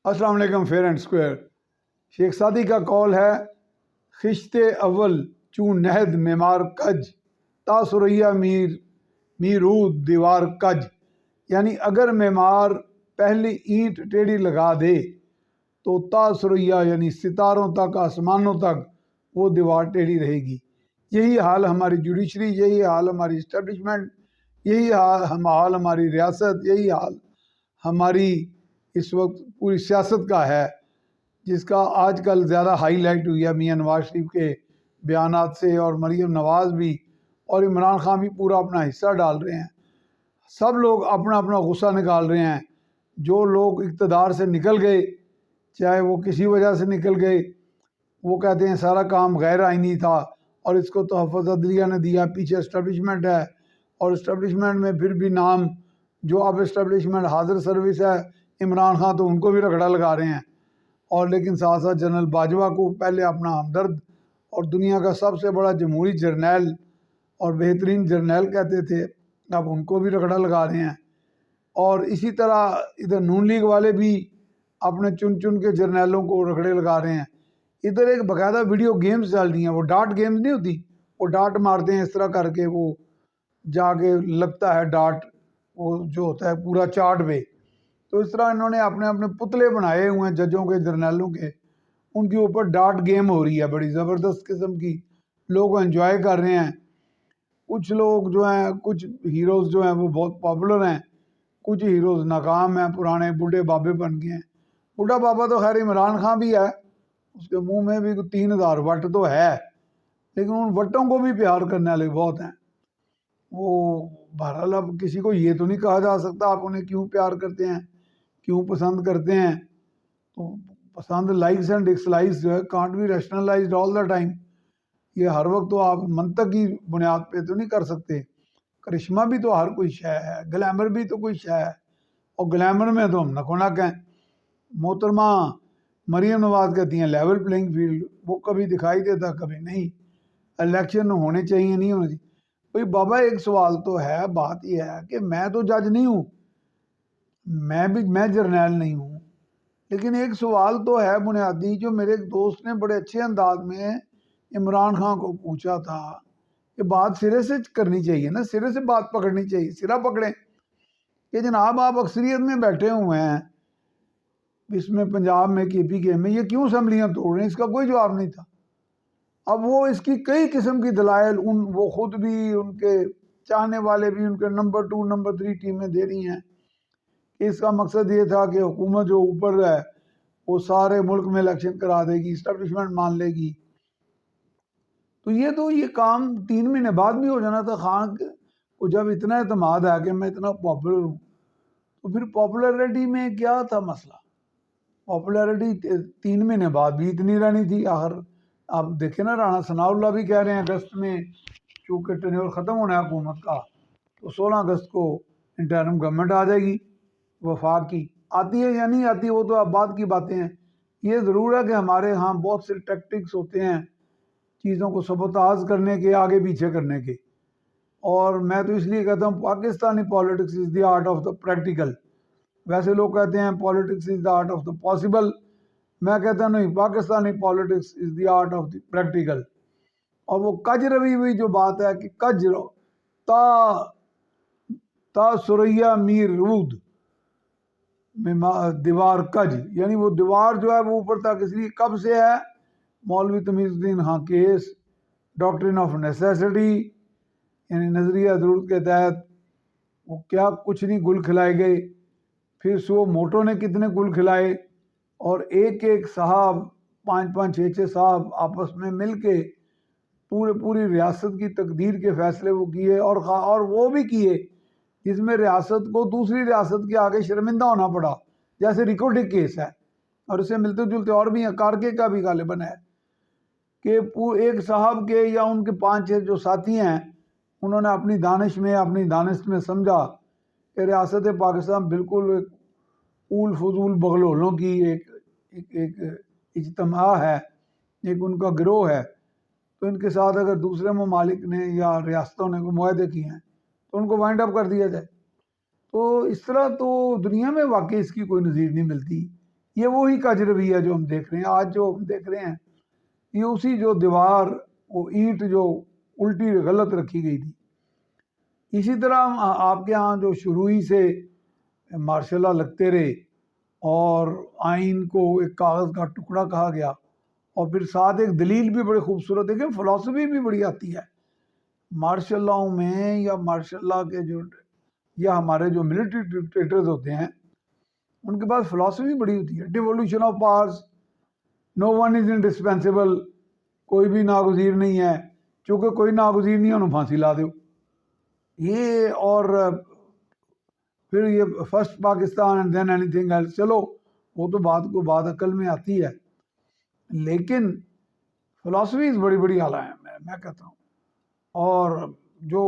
السلام علیکم. Fair and square. شیخ سعدی کا قول ہے خشت اول چون نہد معمار کج تا سریا میرود دیوار کج. یعنی اگر معمار پہلی اینٹ ٹیڑھی لگا دے تو تا سریا یعنی ستاروں تک آسمانوں تک وہ دیوار ٹیڑھی رہے گی. یہی حال ہماری جوڈیشری، یہی حال ہماری اسٹیبلشمنٹ، یہی حال ہماری ریاست، یہی حال ہماری اس وقت پوری سیاست کا ہے، جس کا آج کل زیادہ ہائی لائٹ ہوئی ہے میاں نواز شریف کے بیانات سے، اور مریم نواز بھی اور عمران خان بھی پورا اپنا حصہ ڈال رہے ہیں. سب لوگ اپنا اپنا غصہ نکال رہے ہیں. جو لوگ اقتدار سے نکل گئے، چاہے وہ کسی وجہ سے نکل گئے، وہ کہتے ہیں سارا کام غیر آئینی تھا اور اس کو تحفظ عدلیہ نے دیا، پیچھے اسٹیبلشمنٹ ہے، اور اسٹیبلشمنٹ میں پھر بھی نام جو اب اسٹیبلشمنٹ حاضر سروس ہے عمران خان، تو ان کو بھی رگڑا لگا رہے ہیں. اور لیکن ساتھ ساتھ جنرل باجوہ کو پہلے اپنا ہمدرد اور دنیا کا سب سے بڑا جمہوری جرنیل اور بہترین جرنیل کہتے تھے، اب ان کو بھی رگڑا لگا رہے ہیں. اور اسی طرح ادھر نون لیگ والے بھی اپنے چن چن کے جرنیلوں کو رگڑے لگا رہے ہیں. ادھر ایک باقاعدہ ویڈیو گیمز چل رہی ہیں، وہ ڈاٹ گیمز نہیں ہوتی، وہ ڈاٹ مارتے ہیں اس طرح کر کے، وہ جا کے لگتا ہے ڈاٹ، وہ جو ہوتا ہے پورا چارٹ پہ. تو اس طرح انہوں نے اپنے اپنے پتلے بنائے ہوئے ہیں ججوں کے، جرنیلوں کے، ان کے اوپر ڈاٹ گیم ہو رہی ہے بڑی زبردست قسم کی. لوگ انجوائے کر رہے ہیں. کچھ لوگ جو ہیں، کچھ ہیروز جو ہیں وہ بہت پاپولر ہیں، کچھ ہیروز ناکام ہیں، پرانے بوڑھے بابے بن گئے ہیں. بوڑھا بابا تو خیر عمران خان بھی ہے، اس کے منہ میں بھی 3000 وٹ تو ہے، لیکن ان وٹوں کو بھی پیار کرنے والے بہت ہیں. وہ بہرحال اب کسی کو یہ تو نہیں کہا جا سکتا آپ انہیں کیوں پیار کرتے ہیں، کیوں پسند کرتے ہیں. تو پسند، لائکس اینڈ ڈس لائکس جو ہے can't be rationalized all the time. یہ ہر وقت تو آپ منطق کی بنیاد پہ تو نہیں کر سکتے. کرشمہ بھی تو ہر کوئی شے ہے، گلیمر بھی تو کوئی شے ہے، اور گلیمر میں تو ہم نکو نک ہیں. محترمہ مریم نواز کہتی ہیں لیول پلینگ فیلڈ، وہ کبھی دکھائی دیتا کبھی نہیں. الیکشن ہونے چاہیے، نہیں ہونے چاہیے. بھئی بابا ایک سوال تو ہے، بات یہ ہے کہ میں تو جج نہیں ہوں، میں جرنیل نہیں ہوں، لیکن ایک سوال تو ہے بنیادی جو میرے ایک دوست نے بڑے اچھے انداز میں عمران خان کو پوچھا تھا کہ بات سرے سے کرنی چاہیے نا، سرے سے بات پکڑنی چاہیے، سرا پکڑیں کہ جناب آپ اکثریت میں بیٹھے ہوئے ہیں اس میں پنجاب میں کے پی کے میں، یہ کیوں اسمبلیاں توڑ رہے ہیں. اس کا کوئی جواب نہیں تھا. اب وہ اس کی کئی قسم کی دلائل وہ خود بھی، ان کے چاہنے والے بھی، ان کے نمبر 2 نمبر 3 ٹیمیں دے رہی ہیں کہ اس کا مقصد یہ تھا کہ حکومت جو اوپر ہے وہ سارے ملک میں الیکشن کرا دے گی، اسٹیبلشمنٹ مان لے گی. تو یہ کام 3 مہینے بعد بھی ہو جانا تھا. خان کو جب اتنا اعتماد ہے کہ میں اتنا پاپولر ہوں، تو پھر پاپولیرٹی میں کیا تھا مسئلہ؟ پاپولیرٹی 3 مہینے بعد بھی اتنی رہنی تھی. آخر آپ دیکھیں نا، رانا ثناء اللہ بھی کہہ رہے ہیں اگست میں چونکہ ٹینیور ختم ہونا ہے حکومت کا، تو 16 اگست کو انٹرم گورنمنٹ آ جائے گی وفاق کی. آتی ہے یا نہیں آتی وہ تو اب بعد کی باتیں ہیں. یہ ضرور ہے کہ ہمارے ہاں بہت سے ٹیکٹکس ہوتے ہیں چیزوں کو سبوتاژ کرنے کے، آگے پیچھے کرنے کے. اور میں تو اس لیے کہتا ہوں Pakistani politics is the art of the practical. ویسے لوگ کہتے ہیں politics is the art of the possible, میں کہتا ہوں نہیں، Pakistani politics is the art of the practical. اور وہ کج روی ہوئی جو بات ہے کہ کج رو تا سریا میر رود دیوار کج، یعنی وہ دیوار جو ہے وہ اوپر تک اس لیے کب سے ہے؟ مولوی تمیز الدین خان کیس، ڈاکٹرن آف نیسیسٹی، یعنی نظریہ ضرورت کے تحت وہ کیا کچھ نہیں گل کھلائے گئے. پھر سو موٹو نے کتنے گل کھلائے، اور ایک ایک صاحب 5 5 6 صاحب آپس میں مل کے پوری ریاست کی تقدیر کے فیصلے وہ کیے، اور وہ بھی کیے جس میں ریاست کو دوسری ریاست کے آگے شرمندہ ہونا پڑا، جیسے ریکارڈنگ کیس ہے. اور اسے ملتے جلتے اور بھی ہیں، کارکے کا بھی غالباً ہے کہ ایک صاحب کے یا ان کے 5 6 جو ساتھی ہیں، انہوں نے اپنی دانش میں، اپنی دانست میں سمجھا کہ ریاست پاکستان بالکل ایک اول فضول بغلولوں کی ایک اجتماع ہے، ایک ان کا گروہ ہے. تو ان کے ساتھ اگر دوسرے ممالک نے یا ریاستوں نے کوئی معاہدے کیے ہیں تو ان کو وائنڈ اپ کر دیا جائے. تو اس طرح تو دنیا میں واقعی اس کی کوئی نظیر نہیں ملتی. یہ وہی کج رویہ جو ہم دیکھ رہے ہیں آج، جو ہم دیکھ رہے ہیں یہ اسی جو دیوار، وہ اینٹ جو الٹی غلط رکھی گئی تھی. اسی طرح آپ کے ہاں جو شروع ہی سے ماشاء اللہ لگتے رہے، اور آئین کو ایک کاغذ کا ٹکڑا کہا گیا، اور پھر ساتھ ایک دلیل بھی بڑی خوبصورت ہے کہ فلسفی بھی بڑی آتی ہے مارشل لاؤ میں، یا مارشل لا کے جو، یا ہمارے جو ملٹری ڈکٹیٹرز ہوتے ہیں ان کے پاس فلسفی بڑی ہوتی ہے. Devolution of powers, no one is indispensable, کوئی بھی ناگزیر نہیں ہے، چونکہ کوئی ناگزیر نہیں ہے انہوں پھانسی لا دو. یہ اور پھر یہ first Pakistan and then anything else, چلو وہ تو بات کو بات عقل میں آتی ہے، لیکن فلسفیز بڑی بڑی اعلیٰ ہیں میں کہتا ہوں. اور جو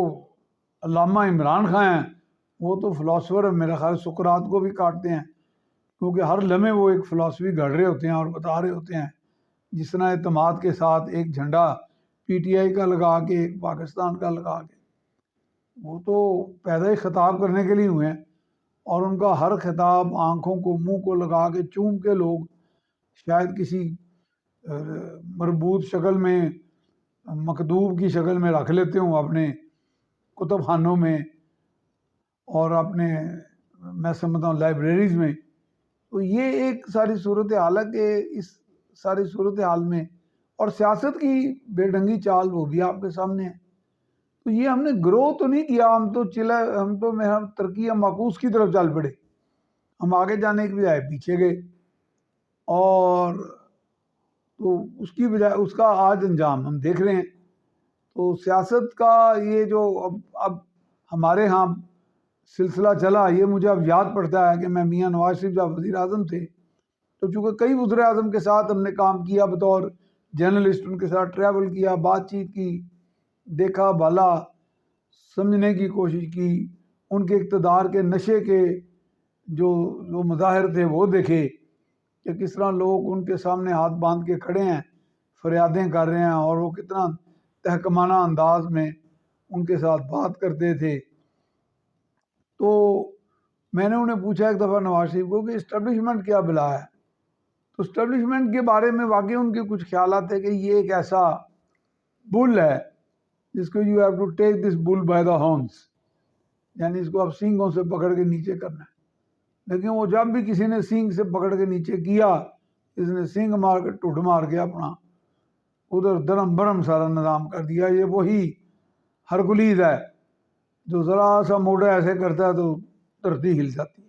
علامہ عمران خان ہیں وہ تو فلاسفر میرا خیال سقراط کو بھی کاٹتے ہیں، کیونکہ ہر لمحے وہ ایک فلسفی گھڑ رہے ہوتے ہیں اور بتا رہے ہوتے ہیں. جس طرح اعتماد کے ساتھ ایک جھنڈا پی ٹی آئی کا لگا کے، ایک پاکستان کا لگا کے، وہ تو پیدا ہی خطاب کرنے کے لیے ہوئے ہیں، اور ان کا ہر خطاب آنکھوں کو منہ کو لگا کے چوم کے لوگ شاید کسی مربوط شکل میں، مکتوب کی شکل میں رکھ لیتے ہوں اپنے کتب خانوں میں اور اپنے، میں سمجھتا ہوں لائبریریز میں. تو یہ ایک ساری صورتحال ہے کہ اس ساری صورتحال میں، اور سیاست کی بے ڈھنگی چال وہ بھی آپ کے سامنے ہے. تو یہ ہم نے گرو تو نہیں کیا، ہم تو میرا ترقی معکوس کی طرف چل پڑے، ہم آگے جانے کی بجائے پیچھے گئے. اور تو اس کی بجائے اس کا آج انجام ہم دیکھ رہے ہیں. تو سیاست کا یہ جو اب ہمارے ہاں سلسلہ چلا، یہ مجھے اب یاد پڑتا ہے کہ میں میاں نواز شریف جب وزیر اعظم تھے تو چونکہ کئی وزیر اعظم کے ساتھ ہم نے کام کیا بطور جرنلسٹ، ان کے ساتھ ٹریول کیا، بات چیت کی، دیکھا بھالا، سمجھنے کی کوشش کی، ان کے اقتدار کے نشے کے جو مظاہر تھے وہ دیکھے کہ کس طرح لوگ ان کے سامنے ہاتھ باندھ کے کھڑے ہیں، فریادیں کر رہے ہیں، اور وہ کتنا تحکمانہ انداز میں ان کے ساتھ بات کرتے تھے. تو میں نے انہیں پوچھا ایک دفعہ نواز شریف کو کہ اسٹیبلشمنٹ کیا بلا ہے. تو اسٹیبلشمنٹ کے بارے میں واقعی ان کے کچھ خیالات تھے کہ یہ ایک ایسا بل ہے جس کو you have to take this bull by the horns, یعنی اس کو اب سینگوں سے پکڑ کے نیچے کرنا ہے. لیکن وہ جب بھی کسی نے سینگ سے پکڑ کے نیچے کیا، اس نے سینگ مار کے ٹوٹ مار کے اپنا ادھر درم برم سارا نظام کر دیا. یہ وہی ہرکلیز ہے جو ذرا سا موڑا ایسے کرتا ہے تو دھرتی ہل جاتی ہے.